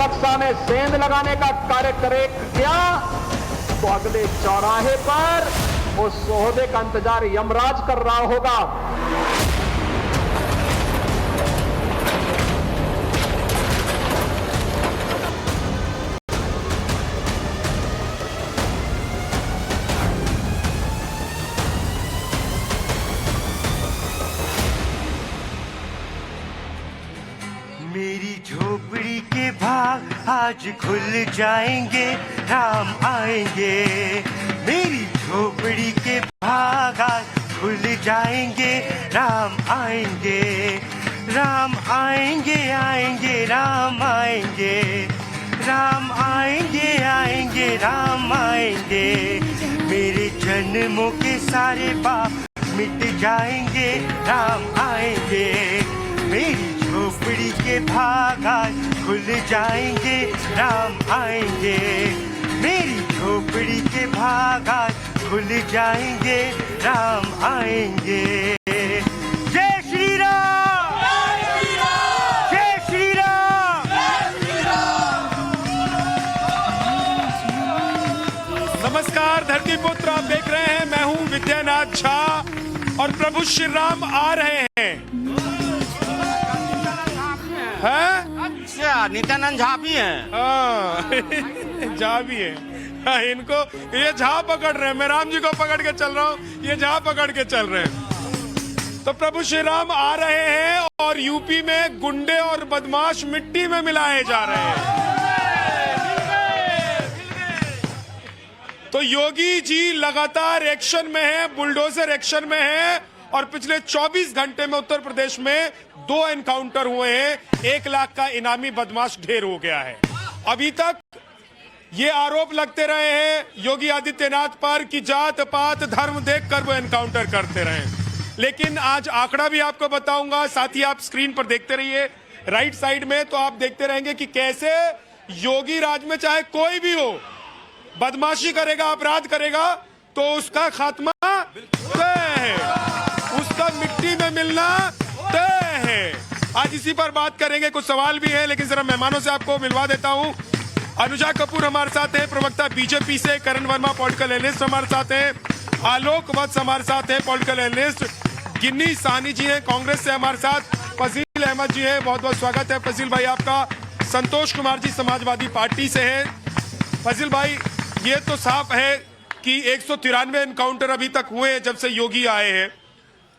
बक्सा में सेंध लगाने का कार्य किया तो अगले चौराहे पर उस सोहदे का इंतजार यमराज कर रहा होगा। मेरी झोपड़ी के भाग आज खुल जाएंगे, राम आएंगे। मेरी झोपड़ी के भाग आज खुल जाएंगे, राम आएंगे। राम आएंगे आएंगे राम आएंगे, राम आएंगे आएंगे राम आएंगे। मेरे जन्मों के सारे पाप मिट जाएंगे, राम आएंगे। मेरी झोपड़ी के भाग आज खुल जाएंगे, राम आएंगे। मेरी झोपड़ी के भाग आज खुल जाएंगे, राम आएंगे। जय श्री राम, जय श्री राम। नमस्कार धरती पुत्र, आप देख रहे हैं मैं हूं विद्यानाथ झा और प्रभु श्री राम आ रहे हैं। अच्छा, नित्यानंद झा भी हैं। झा भी है। हाँ, इनको ये झा पकड़ रहे हैं, मैं राम जी को पकड़ के चल रहा हूँ, ये झा पकड़ के चल रहे हैं। तो प्रभु श्री राम आ रहे हैं और यूपी में गुंडे और बदमाश मिट्टी में मिलाए जा रहे हैं। तो योगी जी लगातार एक्शन में है, बुलडोजर एक्शन में है और पिछले 24 घंटे में उत्तर प्रदेश में 2 एनकाउंटर हुए हैं। 1 लाख का इनामी बदमाश ढेर हो गया है। अभी तक ये आरोप लगते रहे हैं योगी आदित्यनाथ पर कि जात पात धर्म देखकर वो एनकाउंटर करते रहे, लेकिन आज आंकड़ा भी आपको बताऊंगा, साथ ही आप स्क्रीन पर देखते रहिए राइट साइड में, तो आप देखते रहेंगे कि कैसे योगी राज में चाहे कोई भी हो, बदमाशी करेगा, अपराध करेगा तो उसका खात्मा तय है, उसका मिट्टी में मिलना तय है। आज इसी पर बात करेंगे, कुछ सवाल भी है, लेकिन जरा मेहमानों से आपको मिलवा देता हूं। अनुजा कपूर हमारे साथ है, प्रवक्ता बीजेपी से। करण वर्मा पॉलिटिकल एनालिस्ट हमारे साथ हैं। आलोक वत्स हमारे साथ है, पॉलिटिकल एनालिस्ट। गिन्नी साहनी जी हैं, कांग्रेस से हमारे साथ। फजील अहमद जी हैं, बहुत बहुत स्वागत है फजील भाई आपका। संतोष कुमार जी समाजवादी पार्टी से हैं। फजील भाई, ये तो साफ है कि 193 एनकाउंटर अभी तक हुए जब से योगी आए हैं,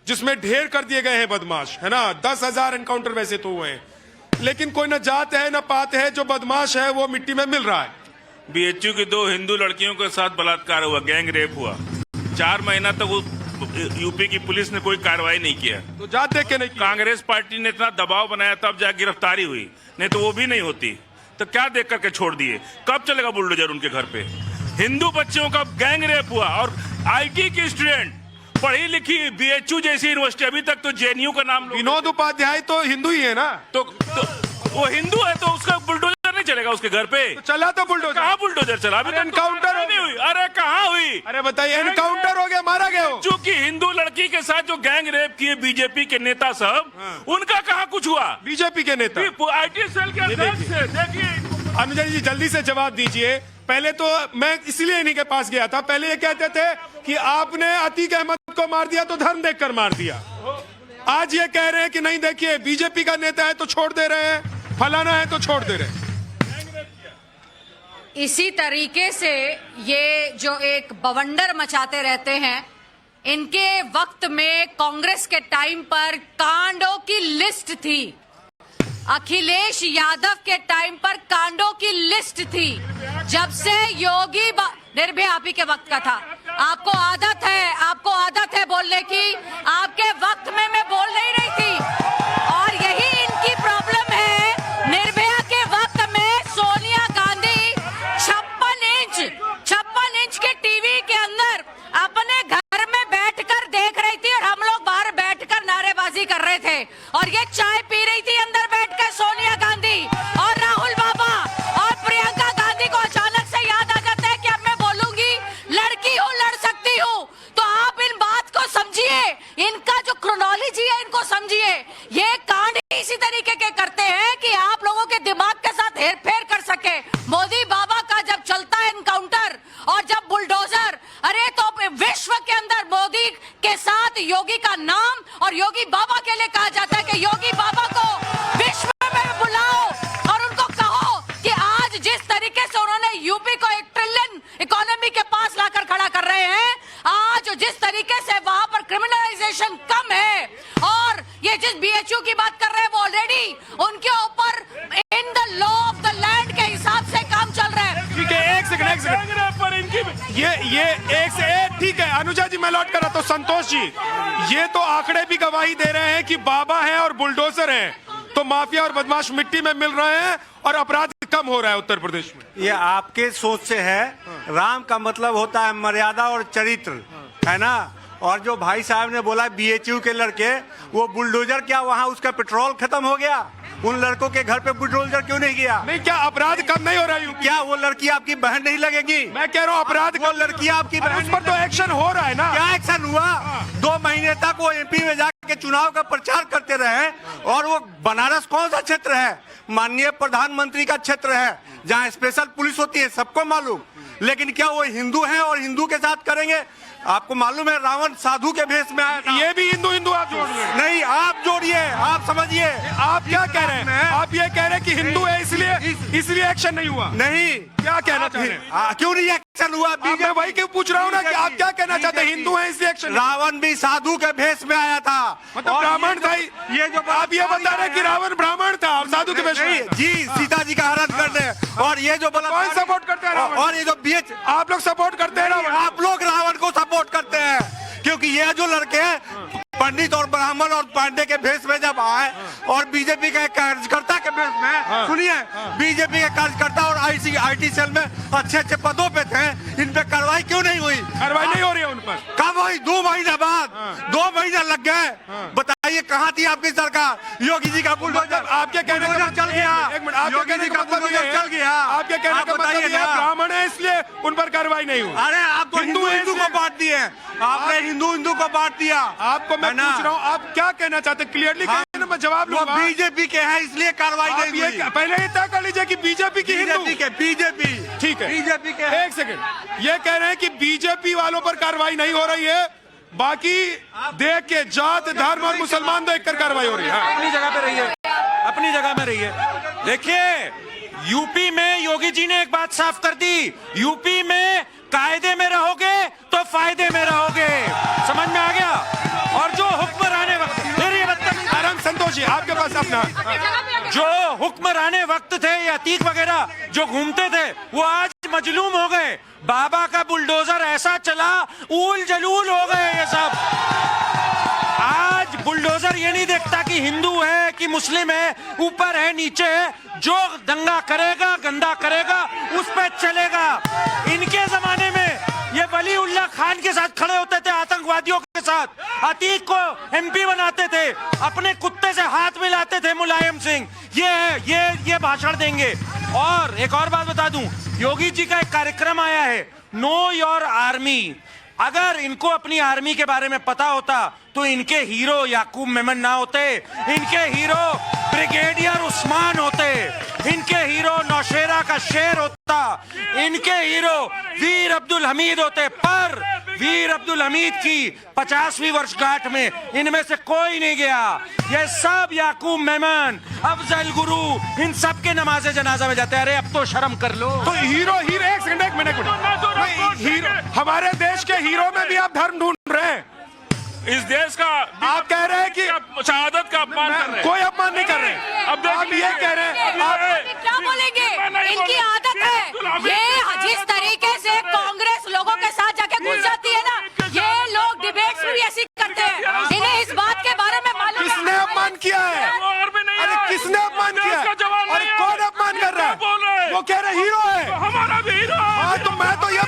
जिसमें ढेर कर दिए गए हैं बदमाश, है ना। 10,000 एनकाउंटर वैसे तो हुए हैं, लेकिन कोई न जात है न पात है, जो बदमाश है वो मिट्टी में मिल रहा है। बीएचयू की 2 हिंदू लड़कियों के साथ बलात्कार हुआ, गैंग रेप हुआ। 4 महीना तक यूपी की पुलिस ने कोई कार्रवाई नहीं किया। तो जात देख के नहीं किया। कांग्रेस पार्टी ने इतना दबाव बनाया तब जाकर गिरफ्तारी हुई, नहीं तो वो भी नहीं होती। तो क्या देख करके छोड़ दिए? कब चलेगा बुलडोजर उनके घर पे? हिंदू बच्चियों का गैंग रेप हुआ और आईटी की स्टूडेंट पढ़ी लिखी बीएचयू जैसी यूनिवर्सिटी, अभी तक तो जेएनयू का नाम, विनोद उपाध्याय तो हिंदू ही है ना, तो वो हिंदू है तो उसका बुलडोजर नहीं चलेगा उसके घर पे? तो चला तो बुलडोजर। कहाँ बुलडोजर चला? अभी एनकाउंटर नहीं हुई। अरे कहाँ हुई? अरे बताइए, एनकाउंटर हो गया, मारा गया हो। चूंकि हिंदू लड़की के साथ जो गैंग रेप किए बीजेपी के नेता सब, उनका कहाँ कुछ हुआ? बीजेपी के नेता, आईटी सेल के अध्यक्ष से देखिए। अनुजा जी जल्दी से जवाब दीजिए। पहले तो मैं इसलिए इन्हीं के पास गया था, पहले ये कहते थे कि आपने अतीक अहमद को मार दिया तो धर्म देखकर मार दिया। आज ये कह रहे हैं कि नहीं, देखिए बीजेपी का नेता है तो छोड़ दे रहे हैं, फलाना है तो छोड़ दे रहे हैं। इसी तरीके से ये जो एक बवंडर मचाते रहते हैं, इनके वक्त में कांग्रेस के टाइम पर कांडों की लिस्ट थी। अखिलेश यादव के टाइम पर कांडों की लिस्ट थी। जब से योगी निर्भया आप ही के वक्त का था। आपको आदत है बोलने की। आपके वक्त में मैं बोल नहीं रही थी और यही इनकी प्रॉब्लम है। निर्भया के वक्त में सोनिया गांधी 56 इंच के टीवी के अंदर अपने घर में बैठकर देख रही थी और हम लोग बाहर बैठकर नारेबाजी कर रहे थे, और ये चाय पी रही थी अंदर बैठकर सोनिया गांधी और राहुल बाबा और प्रियंका गांधी को अचानक से याद आ जाता है कि अब मैं बोलूंगी, लड़की हूँ, लड़ सकती हूँ। तो आप इन बात को समझिए, इनका जो क्रोनोलॉजी है इनको समझिए। ये कांड इसी तरीके के करते हैं कि आप लोगों के दिमाग के साथ हेरफेर कर बाद योगी का नाम और योगी बाबा के लिए कहा जाता है कि योगी बाबा को विश्व में बुलाओ और उनको कहो कि आज जिस तरीके से उन्होंने यूपी को 1 ट्रिलियन इकोनॉमी के पास लाकर खड़ा कर रहे हैं, आज जिस तरीके से वहां पर क्रिमिनलाइजेशन कम है और ये जिस बीएचयू की बात कर रहे हैं वो ऑलरेडी उनके ऊपर in the law of the land के हिसाब से काम चल रहा है। ठीक है, एक सेकंड पर इनकी ये एक से एक ठीक है। अनुजा जी मैं लौट कर आता हूं। संतोष जी, ये तो आंकड़े भी गवाही दे रहे हैं कि बाबा हैं और बुलडोजर हैं, तो माफिया और बदमाश मिट्टी में मिल रहे हैं और अपराध कम हो रहा है उत्तर प्रदेश में। ये आपके सोच से है। राम का मतलब होता है मर्यादा और चरित्र, है ना। और जो भाई साहब ने बोला बीएचयू के लड़के, वो बुलडोजर, क्या वहाँ उसका पेट्रोल खत्म हो गया? उन लड़कों के घर पे बुलडोजर क्यों नहीं गया? नहीं, क्या अपराध कम नहीं हो रहा है? क्या वो लड़की आपकी बहन नहीं लगेगी? मैं कह रहा हूँ अपराध वो लड़की आपकी बहन, उस पर तो एक्शन हो रहा है ना। क्या एक्शन हुआ? 2 महीने तक वो एमपी में जाके चुनाव का प्रचार करते रहे। और वो बनारस कौन सा क्षेत्र है? माननीय प्रधानमंत्री का क्षेत्र है, जहाँ स्पेशल पुलिस होती है, सबको मालूम। लेकिन क्या वो हिंदू हैं और हिंदू के साथ करेंगे? आपको मालूम है रावण साधु के भेष में आया था। ये भी हिंदू आप जोड़ रहे हैं। नहीं, आप जोड़िए, आप समझिए। आप क्या कह रहे हैं? आप ये कह रहे हैं कि हिंदू है इसलिए एक्शन नहीं हुआ? नहीं, क्या कहना चाह रहे हैं? क्यों नहीं एक्शन हुआ? मैं वही क्यों पूछ रहा हूँ ना कि आप क्या कहना चाहते हैं? हिंदू है इसलिए एक्शन? रावण भी साधु के भेष में आया था। मतलब ब्राह्मण था? ये जो आप ये बता रहे हैं कि रावण ब्राह्मण था और साधु के भेष में? जी, सीता जी का हरण करने। और ये जो बोला, कौन सपोर्ट करते हैं रावण? और ये जो बीच, आप लोग सपोर्ट करते हैं रावण? आप लोग रावण को सपोर्ट करते हैं, क्योंकि ये जो लड़के हैं पंडित और ब्राह्मण और पांडे के भेष में जब आए और बीजेपी के कार्यकर्ता के भेष में, सुनिए, बीजेपी के कार्यकर्ता और आईटी सेल में अच्छे पदों पे थे, इन पे कार्रवाई क्यों नहीं हुई? कार्रवाई नहीं हो रही है उन पर? कब हुई? 2 महीने बाद। 2 महीने लग गए। बताइए कहाँ थी आपकी सरकार? योगी जी का बुलडोजर, आपके कहने का चल गया। एक मिनट, योगी जी का बुलडोजर चल गया। आपके कहने का मतलब ये ब्राह्मण है इसलिए उन पर कार्रवाई नहीं हुई? अरे आप तो हिंदू को बांट दिए, आपने हिंदू को बांट दिया। आपको मैं पूछ रहा हूँ, आप क्या कहना चाहते हैं? क्लियरली कहना, मैं जवाब लूंगा। बीजेपी के हैं इसलिए कार्रवाई नहीं हुई। पहले ही तय कर लीजिए कि बीजेपी की हिंदू। बीजेपी ठीक है, बीजेपी के। एक सेकंड, ये कह रहे हैं कि बीजेपी वालों पर कार्रवाई नहीं हो रही है, बाकी देख के जात धर्म और मुसलमान देख कर कार्रवाई हो रही है। अपनी जगह पे रहिए, अपनी जगह में रहिए। देखिए, यूपी में योगी जी ने एक बात साफ कर दी, यूपी में कायदे में रहोगे तो फायदे में रहोगे। समझ में आ गया? और जो हुक्मराने वक्त, आराम संतोष जी, आपके पास अपना जो हुक्मराने वक्त थे या अतीक वगैरह जो घूमते थे, वो आज मजलूम हो गए। बाबा का बुलडोजर ऐसा चला, ऊल जलूल हो गए ये सब। आज बुलडोजर ये नहीं देखता कि हिंदू है कि मुस्लिम है, ऊपर है नीचे है, जो दंगा करेगा गंदा करेगा उस पे चलेगा। इनके जमाने में ये वली उल्लाह खान के साथ खड़े होते थे, आतंकवादियों के साथ, अतीक को एमपी बनाते थे, अपने कुत्ते से हाथ मिलाते थे मुलायम सिंह। ये भाषण देंगे। और एक और बात बता दूं, योगी जी का एक कार्यक्रम आया है, नो योर आर्मी। अगर इनको अपनी आर्मी के बारे में पता होता तो इनके हीरो याकूब मेमन ना होते, इनके हीरो ब्रिगेडियर उस्मान होते, इनके हीरो नौशेरा का शेर होता, इनके हीरो वीर अब्दुल हमीद होते। पर वीर अब्दुल हमीद की 50वीं वर्षगांठ में इनमें से कोई नहीं गया। ये सब याकूब मेमन, अफजल गुरु, इन सब के नमाज़े जनाजा में जाते हैं। अरे अब तो शर्म कर लो। तो हीरो एक मिनट हीरो, हमारे देश के हीरो में भी आप धर्म ढूंढ रहे हैं। इस देश का आप कह रहे हैं कि शहादत का अपमान कर रहे हैं। कोई अपमान नहीं कर रहे। अब आप ये कह रहे हैं, आप क्या बोलेंगे? इनकी आदत है ये, जिस तरीके से कांग्रेस लोगों के साथ जाके घुस जाती है ना, ये लोग डिबेट्स भी ऐसी करते हैं। इन्हें इस बात के बारे में मालूम है। किसने अपमान किया है? अरे किसने अपमान किया है? और कौन अपमान कर रहा है? वो कह रहे हीरो है, हमारा भी हीरो। हाँ, तो मैं तो ये,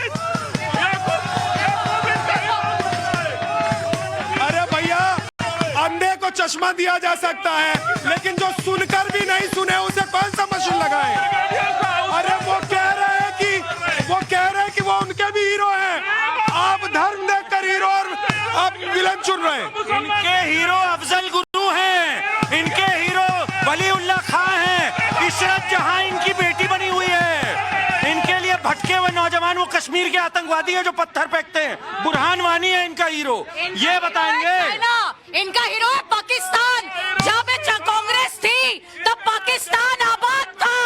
अरे भैया, अंधे को चश्मा दिया जा सकता है, लेकिन जो सुनकर भी नहीं सुने उसे कौन सा मशीन लगाए? अरे वो कह रहे हैं कि वो उनके भी हीरो हैं। आप धर्म देखकर हीरो और आप विलन चुन रहे हैं। इनके हीरो अफजल गुरु हैं, इनके हीरो वली उल्लाह खान हैं, इशरत जहां इनकी बेटी बनी हुई है। इनके लिए भटके हुए नौजवान वो कश्मीर के आतंकवादी हैं जो पत्थर फेंकते हैं? बुरहान वानी है इनका हीरो, ये बताएंगे। इनका हीरो है पाकिस्तान। जहाँ पे कांग्रेस थी तब पाकिस्तान आबाद था,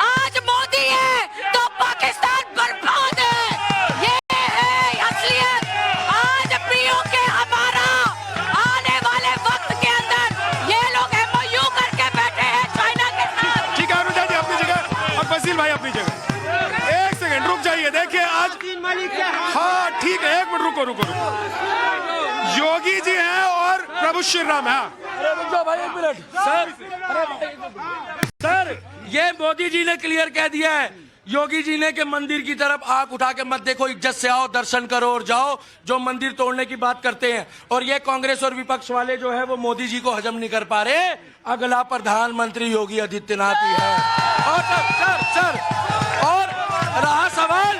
आज मोदी है तो पाकिस्तान बर्बाद है। ये है असलियत। आज पीओके हमारा आने वाले वक्त के अंदर ये लोग MOU करके बैठे हैं चाइना के साथ। ठीक है अनुजा जी अपनी जगह और फसील भाई अपनी जगह। एक सेकंड रुक जाइए, देखिए आज, हाँ ठीक है, एक मिनट रुको। योगी जी हैं और प्रभु श्री राम है। भाई एक मिनट सर, ये मोदी जी ने क्लियर कह दिया है, योगी जी ने कि मंदिर की तरफ आंख उठा के मत देखो, इज्जत से आओ, दर्शन करो और जाओ, जो मंदिर तोड़ने की बात करते हैं। और ये कांग्रेस और विपक्ष वाले जो है वो मोदी जी को हजम नहीं कर पा रहे। अगला प्रधानमंत्री योगी आदित्यनाथ ही है। और सर और रहा सवाल,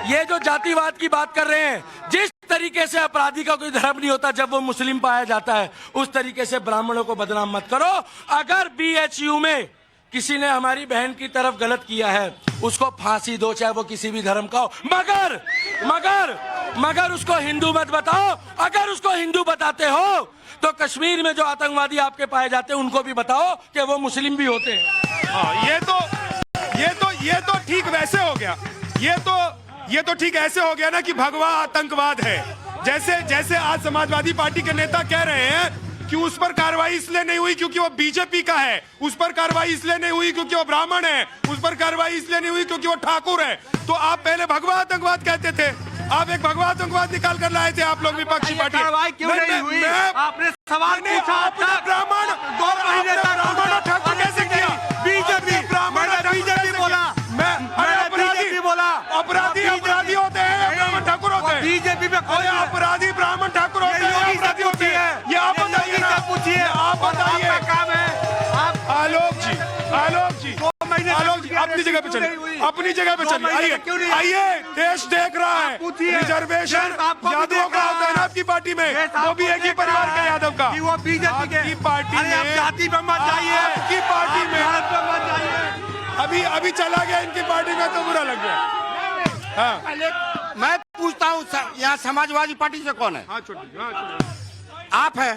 ये जो जातिवाद की बात कर रहे हैं, जिस तरीके से अपराधी का कोई धर्म नहीं होता जब वो मुस्लिम पाया जाता है, उस तरीके से ब्राह्मणों को बदनाम मत करो। अगर BHU में किसी ने हमारी बहन की तरफ गलत किया है, उसको फांसी दो, चाहे वो किसी भी धर्म का हो, मगर उसको हिंदू मत बताओ। अगर उसको हिंदू बताते हो तो कश्मीर में जो आतंकवादी आपके पाए जाते हैं उनको भी बताओ कि वो मुस्लिम भी होते हैं। हाँ, ये तो ठीक वैसे हो गया। ये तो ठीक ऐसे हो गया ना कि भगवा आतंकवाद है। जैसे आज समाजवादी पार्टी के नेता कह रहे हैं कि उस पर कार्रवाई इसलिए नहीं हुई क्योंकि वो बीजेपी का है, उस पर कार्रवाई इसलिए नहीं हुई क्योंकि वो ब्राह्मण है, उस पर कार्रवाई इसलिए नहीं हुई क्योंकि वो ठाकुर है। तो आप पहले भगवा आतंकवाद कहते थे, आप एक भगवा आतंकवाद निकाल कर लाए थे आप लोग विपक्षी पार्टी। कार्रवाई क्यों नहीं हुई? आपने सवाल पूछा, आपने ब्राह्मण 2 महीने तक ब्राह्मण ठाकुर कैसे किया? बीजेपी बोला, अपराधी होते हैं, ब्राह्मण ठाकुर होते हैं। बीजेपी में कोई अपराधी ब्राह्मण ठाकुर होते हैं, अपराधी होते हैं। ये आप बताइए ना, पूछिए, आप बताइए। काम है आप आलोक जी अपनी जगह पे चलिए, अपनी जगह पे चलिए। आइए, देश देख रहा है। रिजर्वेशन यादवों का होता है ना आपकी पार्टी में, वो भी एक ही परिवार का यादव का। वो बीजेपी की पार्टी में, जाति पे मत जाइए, आपकी पार्टी में मत जाइए। अभी चला गया इनकी पार्टी में तो बुरा लग गया। हाँ, मैं पूछता हूँ, यहाँ समाजवादी पार्टी से कौन है? आप है।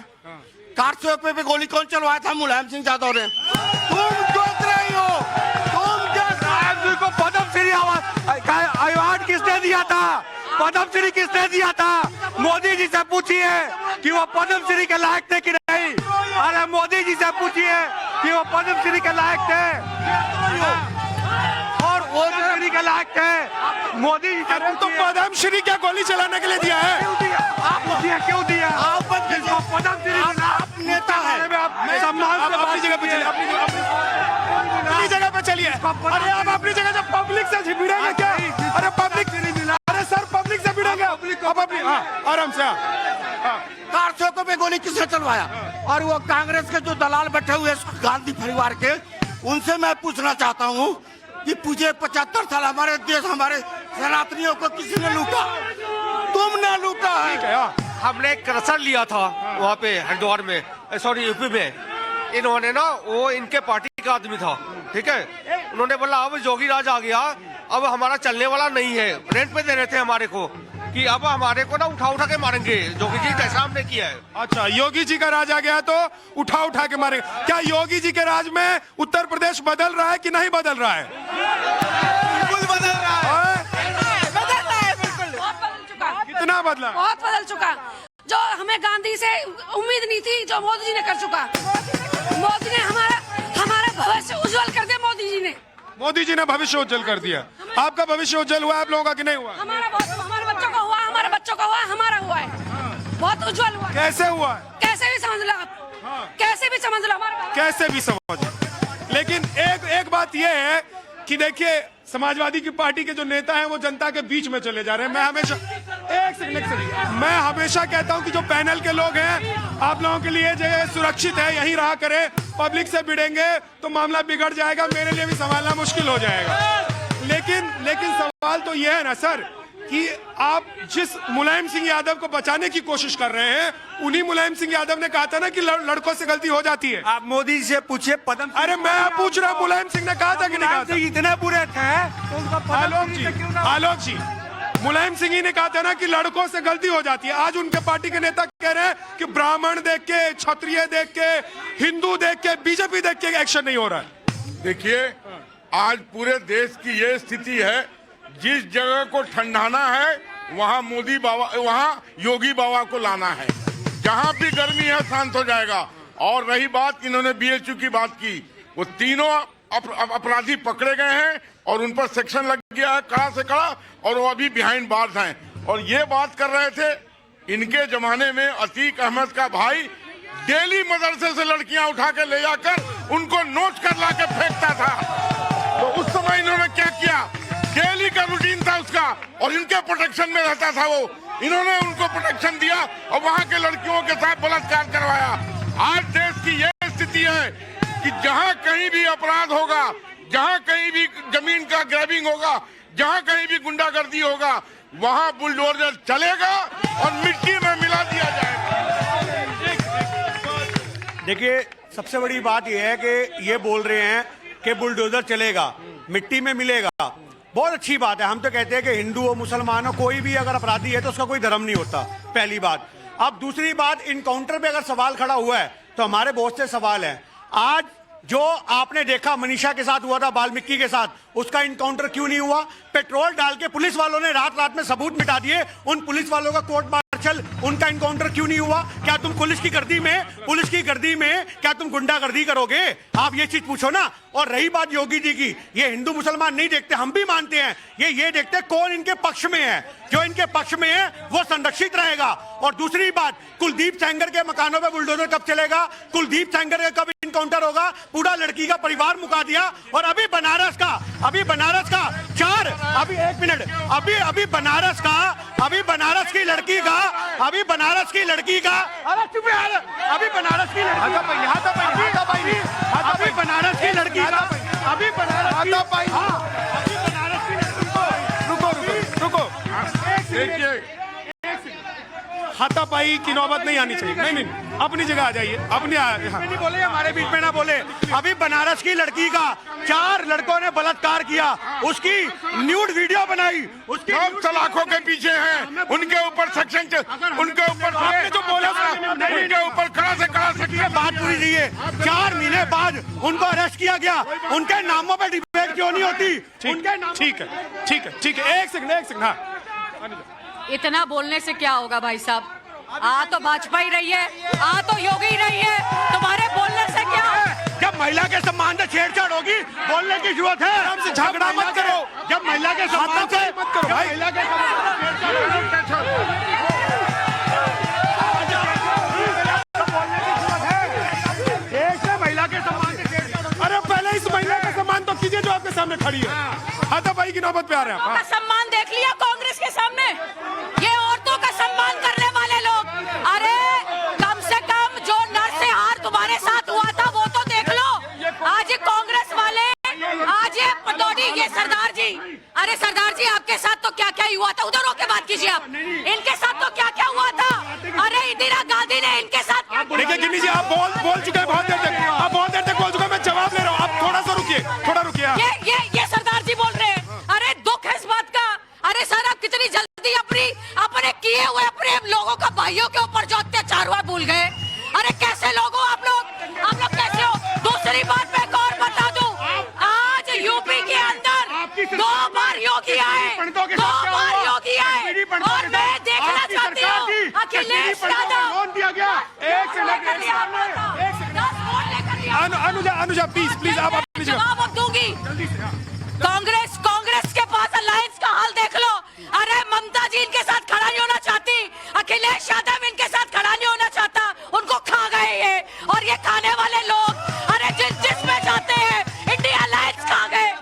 कारसेवक पे गोली कौन चलवाया था? मुलायम सिंह यादव ने। तुम जोत रही हो, मुलायम सिंह को पद्मश्री अवार्ड किसने दिया था? पद्मश्री किसने दिया था? मोदी जी से पूछिए कि वो पद्मश्री के लायक थे कि नहीं। अरे मोदी जी से पूछिए कि वो पद्मश्री के लायक थे और वो पद्मश्री के लायक थे। मोदी जी से तो पद्मश्री क्या गोली चलाने के लिए दिया है? क्यों दिया? आप नेता है, अपनी जगह पे चलिए, अपनी जगह पे चलिए। अरे आप अपनी जगह जब पब्लिक से भिड़ेंगे क्या? अरे पब्लिक, अरे सर पब्लिक से भिड़ेंगे आप अपनी, आराम से। कारसेवकों पे गोली किसने चलवाया? और वो कांग्रेस के जो दलाल बैठे हुए गांधी परिवार के, उनसे मैं पूछना चाहता हूँ कि पूछे 75 साल हमारे देश, हमारे सनातनियों को किसी ने लूटा? तुमने लूटा है। हमने एक क्रशर लिया था वहाँ पे हरिद्वार में, सॉरी यूपी में। इन्होंने ना, वो इनके पार्टी का आदमी था, ठीक है। उन्होंने बोला अब योगी राज आ गया, अब हमारा चलने वाला नहीं है। रेंट पे दे रहे थे हमारे को कि अब हमारे को ना उठा के मारेंगे। योगी जी जैसा हमने किया है। अच्छा, योगी जी का राज आ गया तो उठा के मारेंगे। क्या योगी जी के राज में उत्तर प्रदेश बदल रहा है कि नहीं बदल रहा है? बिल्कुल बदल रहा है। कितना बदला? बहुत बदल चुका। जो हमें गांधी से उम्मीद नहीं थी, जो मोदी जी ने कर चुका। मोदी ने हमारा भविष्य उज्जवल कर दिया। मोदी जी ने भविष्य उज्जवल कर दिया। आपका भविष्य उज्जवल हुआ आप लोगों का कि नहीं हुआ? हमारे बच्चों का हुआ, हमारे बच्चों का हुआ, हमारा हुआ है। बहुत उज्जवल हुआ। कैसे हुआ? कैसे भी समझ लो आप, कैसे भी समझ लो हमारे, कैसे भी समझ। लेकिन एक बात यह है कि देखिए, समाजवादी की पार्टी के जो नेता हैं वो जनता के बीच में चले जा रहे हैं। मैं हमेशा कहता हूं कि जो पैनल के लोग हैं, आप लोगों के लिए जगह सुरक्षित है, यहीं रहा करें। पब्लिक से भिड़ेंगे तो मामला बिगड़ जाएगा, मेरे लिए भी संभालना मुश्किल हो जाएगा। लेकिन सवाल तो ये है ना सर कि आप जिस मुलायम सिंह यादव को बचाने की कोशिश कर रहे हैं, उन्हीं मुलायम सिंह यादव ने कहा था ना कि लड़कों से गलती हो जाती है। आप मोदी से पूछिए पद्म। अरे मैं पूछ रहा हूं, मुलायम सिंह ने कहा था कि नहीं कहा था? इतने बुरे थे तो उनका आलोक जी, मुलायम सिंह ही ने कहा था ना कि लड़कों से गलती हो जाती है। आज उनके पार्टी के नेता कह रहे हैं कि ब्राह्मण देख के, क्षत्रिय देख के, हिंदू देख के, बीजेपी देख के एक्शन नहीं हो रहा है। देखिए, आज पूरे देश की ये स्थिति है, जिस जगह को ठंडाना है वहां मोदी बाबा, वहां योगी बाबा को लाना है। जहां भी गर्मी है शांत हो जाएगा। और रही बात, इन्होंने बीएचयू की बात की, वो तीनों अपराधी पकड़े गए हैं और उन पर सेक्शन लग गया है कड़ा से कड़ा, और वो अभी बिहाइंड बार्स हैं। और ये बात कर रहे थे, इनके जमाने में अतीक अहमद का भाई डेली मदरसे से लड़कियां उठा के ले जाकर उनको नोच कर ला के फेंकता था। तो उस समय इन्होंने क्या किया, डेली का रूटीन था उसका, और इनके प्रोटेक्शन में रहता था वो। इन्होंने उनको प्रोटेक्शन दिया और वहां के लड़कियों के साथ बलात्कार करवाया। आज देश की यह स्थिति है कि जहां कहीं भी अपराध होगा, जहां कहीं भी जमीन का ग्रैबिंग होगा, जहां कहीं भी गुंडागर्दी होगा, वहां बुलडोजर चलेगा और मिट्टी में मिला दिया जाएगा। देखिए, सबसे बड़ी बात यह है कि ये बोल रहे हैं कि बुलडोजर चलेगा, मिट्टी में मिलेगा। बहुत अच्छी बात है। हम तो कहते हैं कि हिंदू हो, मुसलमान हो, कोई भी अगर अपराधी है तो उसका कोई धर्म नहीं होता, पहली बात। अब दूसरी बात, इनकाउंटर पे अगर सवाल खड़ा हुआ है तो हमारे बहुत से सवाल हैं। आज जो आपने देखा मनीषा के साथ हुआ था, वाल्मीकि के साथ, उसका इनकाउंटर क्यों नहीं हुआ? पेट्रोल डाल के पुलिस वालों ने रात रात में सबूत मिटा दिए। उन पुलिस वालों का कोर्ट मार्शल, उनका इनकाउंटर क्यों नहीं हुआ? क्या तुम पुलिस की गर्दी में क्या तुम गुंडागर्दी करोगे? आप ये चीज पूछो ना। और रही बात योगी जी की, ये हिंदू मुसलमान नहीं देखते, हम भी मानते हैं। ये देखते कौन इनके पक्ष में है। जो इनके पक्ष में है वो संरक्षित रहेगा। और दूसरी बात, कुलदीप सेंगर के मकानों पे बुलडोजर कब चलेगा? कुलदीप सेंगर का कब इनकाउंटर होगा? पूरा लड़की का परिवार मुका दिया। और अभी बनारस का चार, अभी एक मिनट, अभी बनारस की लड़की का, अभी बनारस की लड़की का, अरे चुप यार, अभी बनारस की लड़की, अभी बनारस की लड़की का, अभी बनारस की, रुको, देखिए, हाथापाई की नौबत नहीं आनी चाहिए। नहीं, अपनी जगह आ जाइए, नहीं बोले, हमारे बीच में ना बोले। अभी बनारस की लड़की का 4 लड़कों ने बलात्कार किया, उसकी न्यूड वीडियो बनाई, उसकी सब सलाखों के पीछे हैं, उनके ऊपर सेक्शन, उनके ऊपर आपने जो बोला उनके ऊपर कड़ा से कड़ा सेक्शन। बात पूरी नहीं है। 4 महीने बाद उनको अरेस्ट किया गया। उनके नामों पर डिबेट क्यों नहीं होती? ठीक है, एक सेकंड। हाँ, इतना बोलने से क्या होगा भाई साहब? आ तो भाजपा ही रही है, आ तो योगी ही रही है, तुम्हारे बोलने से क्या? जब महिला के सम्मान से छेड़छाड़ होगी, बोलने की जरूरत है। हमसे झगड़ा मत करो। जब महिला के सम्मान से मत करो भाई। महिला के महिला के सम्मान से छेड़छाड़। अरे पहले इस महिला का सम्मान तो कीजिए जो आपके सामने खड़ी है। हाथापाई की नौबत पे आ रहे हैं आप। सम्मान देख लिया कांग्रेस के सामने, ये औरतों का सम्मान करने वाले लोग। अरे कम से कम जो नरसंहार तुम्हारे साथ हुआ था वो तो देख लो। आज कांग्रेस वाले, आज ये पटौड़ी, ये सरदार जी, अरे सरदार जी आपके साथ तो क्या क्या हुआ था? उधर होके बात कीजिए आप। इनके साथ तो क्या क्या हुआ था? अरे इंदिरा गांधी ने इनके साथ क्या क्या? देखिए गिन्नी जी, आप बोल चुके हैं बहुत देर तक, आप बहुत देर तक बोल चुके हैं। मैं जवाब ले रहा हूँ, आप थोड़ा सा रुकिए। ये सरदार जी बोल रहे हैं। अरे दुख है इस बात का। अरे सर, आप कितनी जल्दी अपने किए हुए अपने लोगों का, भाइयों के ऊपर जो अत्याचार हुआ भूल गए। अरे कैसे लोग हो आप लोग कैसे हो? दूसरी बात मैं एक और बता दूं, आज यूपी के अंदर 2 बार योगी आए, और मैं देखना चाहती हूँ अखिलेश यादव। अनुजा प्लीज आप अपनी जगह। जवाब दूंगी। कांग्रेस के पास अलायंस का हाल देख लो। अरे ममता जी इनके साथ खड़ा नहीं होना चाहती, अखिलेश यादव इनके साथ खड़ा नहीं होना चाहता, उनको खा गए ये। और ये खाने वाले लोग, अरे जिसमें जाते हैं इंडिया अलायंस खा गए।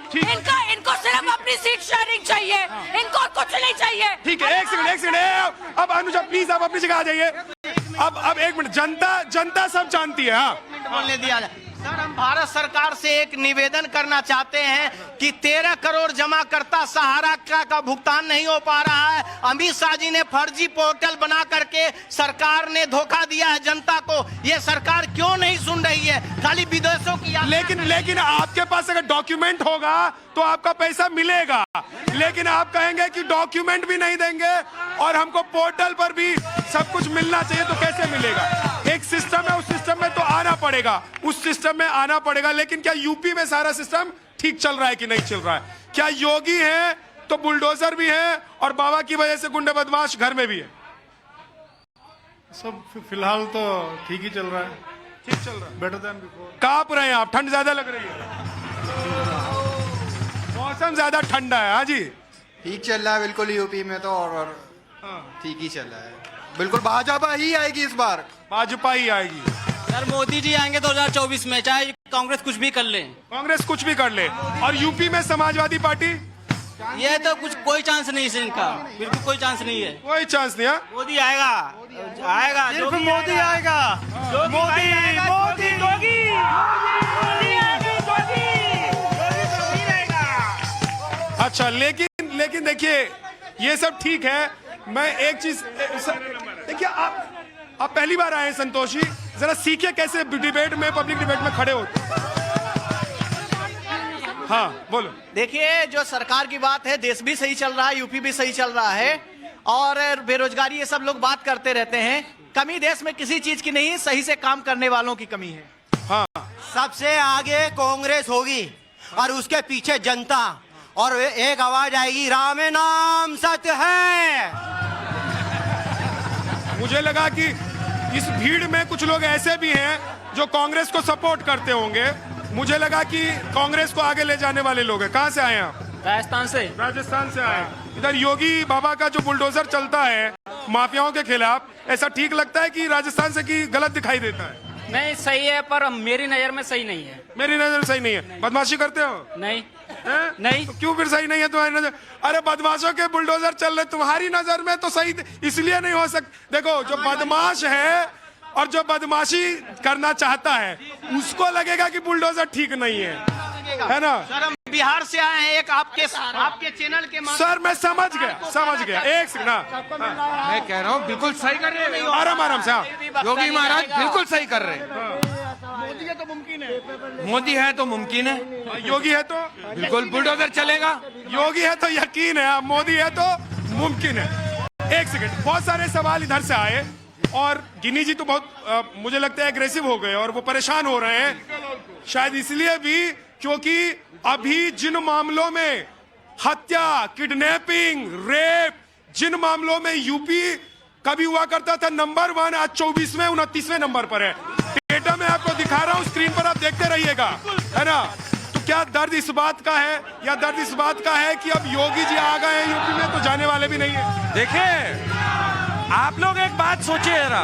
इनको सिर्फ अपनी सीट शेयरिंग चाहिए, इनको कुछ नहीं चाहिए। ठीक है, एक सेकंड। अब अनुजा प्लीज आप अपनी जगह आ जाइए। अब एक मिनट, जनता सब जानती है। हाँ, बोलने दिया सर, हम भारत सरकार से एक निवेदन करना चाहते हैं कि 13 करोड़ जमाकर्ता सहारा का भुगतान नहीं हो पा रहा है। अमित शाह जी ने फर्जी पोर्टल बना करके सरकार ने धोखा दिया है जनता को। ये सरकार क्यों नहीं सुन रही है? खाली विदेशों की लेकिन आपके पास अगर डॉक्यूमेंट होगा तो आपका पैसा मिलेगा, लेकिन आप कहेंगे कि डॉक्यूमेंट भी नहीं देंगे और हमको पोर्टल पर भी सब कुछ मिलना चाहिए, तो कैसे मिलेगा? एक सिस्टम है, उस सिस्टम में तो आना पड़ेगा, उस सिस्टम में आना पड़ेगा। लेकिन क्या यूपी में सारा सिस्टम ठीक चल रहा है कि नहीं चल रहा है? क्या योगी है तो बुलडोजर भी है और बाबा की वजह से गुंडे बदमाश घर में भी है? सब फिलहाल तो ठीक ही चल रहा है, ठीक चल रहा है, बेटर देन बिफोर। कांप रहे हैं आप, ठंड ज्यादा लग रही है, मौसम ज्यादा ठंडा है। हाँ जी, ठीक चल रहा है बिल्कुल यूपी में तो, और ठीक ही चल रहा है बिल्कुल। भाजपा ही आएगी इस बार, भाजपा ही आएगी। सर, मोदी जी आएंगे 2024 में, चाहे कांग्रेस कुछ भी कर ले। कांग्रेस कुछ भी कर ले। और यूपी में समाजवादी पार्टी, ये तो कुछ कोई चांस नहीं है इनका, बिल्कुल कोई चांस नहीं है। कोई चांस नहीं है। मोदी आएगा, आएगा, सिर्फ मोदी आएगा। मोदी, मोदी, योगी, अच्छा, लेकिन देखिए, ये सब ठीक है। मैं एक चीज देखिए, आप पहली बार आए हैं संतोष जी, जरा सीखिए कैसे डिबेट में, पब्लिक डिबेट में खड़े होते। हाँ बोलो। देखिए, जो सरकार की बात है, देश भी सही चल रहा है, यूपी भी सही चल रहा है, और बेरोजगारी ये सब लोग बात करते रहते हैं। कमी देश में किसी चीज की नहीं है, सही से काम करने वालों की कमी है। हाँ, सबसे आगे कांग्रेस होगी और उसके पीछे जनता, और एक आवाज आएगी, राम नाम सत्य है। मुझे लगा कि इस भीड़ में कुछ लोग ऐसे भी हैं जो कांग्रेस को सपोर्ट करते होंगे। मुझे लगा कि कांग्रेस को आगे ले जाने वाले लोग हैं। कहाँ से आए हैं आप? राजस्थान से। राजस्थान से आए। इधर योगी बाबा का जो बुलडोजर चलता है माफियाओं के खिलाफ, ऐसा ठीक लगता है कि राजस्थान से कि गलत दिखाई देता है? नहीं, सही है, पर मेरी नजर में सही नहीं है। मेरी नजर में सही नहीं है। बदमाशी करते हो? नहीं है? नहीं। तो क्यों फिर सही नहीं है तुम्हारी नजर? अरे बदमाशों के बुलडोजर चल रहे, तुम्हारी नजर में तो सही इसलिए नहीं हो सकता। देखो, जो बदमाश है और जो बदमाशी करना चाहता है, उसको लगेगा कि बुलडोजर ठीक नहीं है ना? सर, हम बिहार से आए हैं, एक आपके चैनल के सर मैं समझ गया। एक सेकंड। मैं कह रहा हूँ बिल्कुल सही कर रहे हैं, आराम से। योगी महाराज बिल्कुल सही कर रहे हैं। मोदी है तो मुमकिन है, मोदी है तो मुमकिन है, योगी है तो बिल्कुल बुलडोजर चलेगा। योगी है तो यकीन है, मोदी है तो मुमकिन है। एक सेकंड, बहुत सारे सवाल इधर से आए और गिनी जी तो बहुत मुझे लगता है एग्रेसिव हो गए और वो परेशान हो रहे हैं, शायद इसलिए भी क्योंकि अभी जिन मामलों में हत्या, किडनैपिंग, रेप, जिन मामलों में यूपी कभी हुआ करता था नंबर 1, आज 24वें 29वें नंबर पर है। डेटा में आपको दिखा रहा हूं, स्क्रीन पर आप देखते रहिएगा, है ना? तो क्या दर्द इस बात का है, या दर्द इस बात का है कि अब योगी जी आ गए हैं यूपी में तो जाने वाले भी नहीं है? देखिए, आप लोग एक बात सोचिए जरा,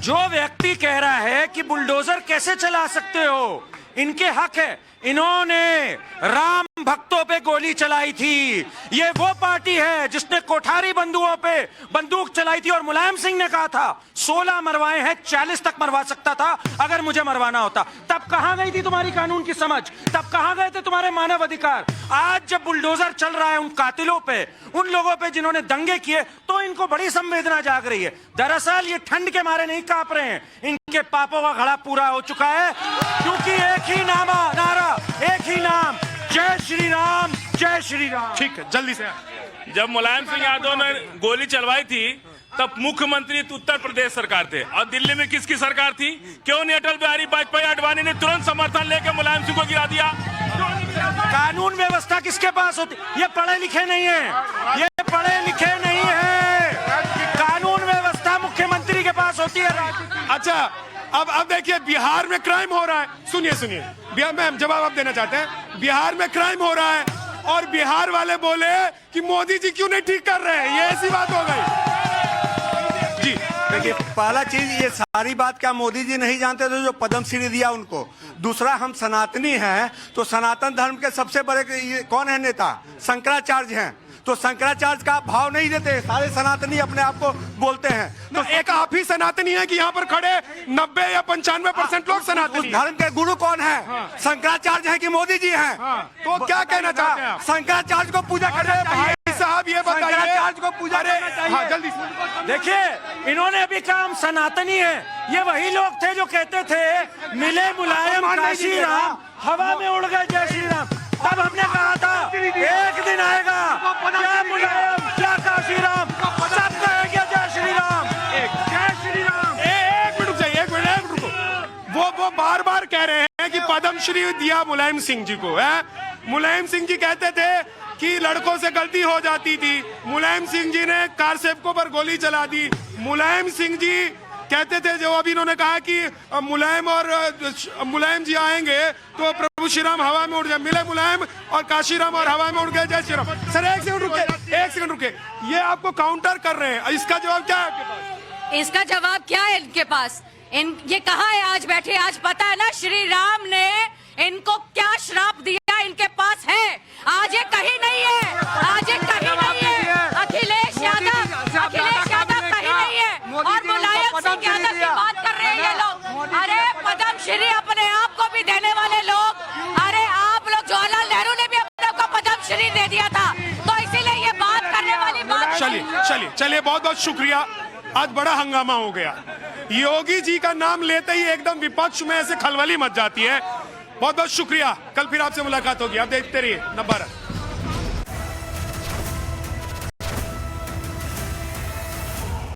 जो व्यक्ति कह रहा है कि बुलडोजर कैसे चला सकते हो, इनके हक है। इन्होंने राम भक्तों पे गोली चलाई थी। ये वो पार्टी है जिसने कोठारी बंधुओं पे बंदूक चलाई थी और मुलायम सिंह ने कहा था 16 मरवाए हैं, 40 तक मरवा सकता था अगर मुझे मरवाना होता। तब कहां गई थी तुम्हारी कानून की समझ? तब कहां गए थे तुम्हारे मानव अधिकार? आज जब बुलडोजर चल रहा है उन कातिलों पे, उन लोगों पे जिन्होंने दंगे किए, तो इनको बड़ी संवेदना जाग रही है। दरअसल ये ठंड के मारे नहीं कांप रहे हैं, इनके पापों का घड़ा पूरा हो चुका है, क्योंकि एक ही नारा, एक ही नाम, जय श्री राम, जय श्री राम। ठीक है, जल्दी से। जब मुलायम सिंह यादव ने गोली चलवाई थी तब मुख्यमंत्री उत्तर प्रदेश सरकार थे, और दिल्ली में किसकी सरकार थी? क्यों नहीं अटल बिहारी वाजपेयी आडवाणी ने तुरंत समर्थन लेकर मुलायम सिंह को गिरा दिया? कानून व्यवस्था किसके पास होती? ये पढ़े लिखे नहीं है, ये पढ़े लिखे नहीं है। कानून व्यवस्था मुख्यमंत्री के पास होती है। अच्छा, अब देखिए, बिहार में क्राइम हो रहा है। सुनिए, बिहार में जवाब आप देना चाहते हैं। बिहार में क्राइम हो रहा है और बिहार वाले बोले कि मोदी जी क्यों नहीं ठीक कर रहे हैं। ये ऐसी बात हो गई जी। देखिए, पहला चीज, ये सारी बात क्या मोदी जी नहीं जानते थे जो पद्मश्री दिया उनको? दूसरा, हम सनातनी हैं तो सनातन धर्म के सबसे बड़े कौन है नेता? शंकराचार्य हैं। तो शंकराचार्य का आप भाव नहीं देते। सारे सनातनी अपने आप को बोलते हैं। तो एक आप ही सनातनी है कि यहाँ पर खड़े 90 या 95% लोग उस सनातनी हैं। धर्म के गुरु कौन है? शंकराचार्य है कि मोदी जी हैं? तो क्या कहना चाहते हैं आप? शंकराचार्य को पूजा करना अरे चाहिए। भाई साहब ये बताइए, शंकराचार्य को पूजा करना चाहिए। हाँ जल्दी से। देखिए, इन्होंने अभी कहा हम सनातनी हैं। ये वही लोग थे जो कहते थे मिले मुलायम काशी राम, हवा में उड़ गए जय श्री राम। तब हमने कहा था एक दिन आएगा क्या मुलायम क्या काशी राम, सब कहेंगे जय श्री राम, जय श्री राम। एक मिनट चाहिए, एक मिनट रुको। वो बार बार कह रहे हैं कि पद्मश्री दिया मुलायम सिंह जी को है। मुलायम सिंह जी कहते थे कि लड़कों से गलती हो जाती थी। मुलायम सिंह जी ने कार सेवकों पर गोली चला दी। मुलायम सिंह जी कहते थे, जो अभी इन्होंने कहा कि मुलायम जी आएंगे तो प्रभु श्री राम हवा में उड़ जाए। मिले मुलायम और काशी राम और हवा में उड़ गए जय श्री राम। सर एक सेकंड रुके, ये आपको काउंटर कर रहे हैं, इसका जवाब क्या है आपके पास? इसका जवाब क्या है इनके पास? ये कहा है आज बैठे, आज पता है ना श्री राम ने इनको क्या श्राप दिया इनके पास है। आज ये कहीं नहीं है, आज ये कहीं नहीं है। अखिलेश यादव कहीं नहीं है और मुलायम सिंह यादव की बात कर रहे हैं ये लोग। अरे पद्मश्री अपने आप को भी देने वाले लोग, अरे आप लोग, जवाहरलाल नेहरू ने भी अपने को पद्मश्री दे दिया था, तो इसीलिए ये बात करने वाली बात। चलिए बहुत बहुत शुक्रिया। आज बड़ा हंगामा हो गया। योगी जी का नाम लेते ही एकदम विपक्ष में ऐसे खलबली मच जाती है। बहुत बहुत शुक्रिया। कल फिर आपसे मुलाकात होगी। आप देखते रहिए नवभारत।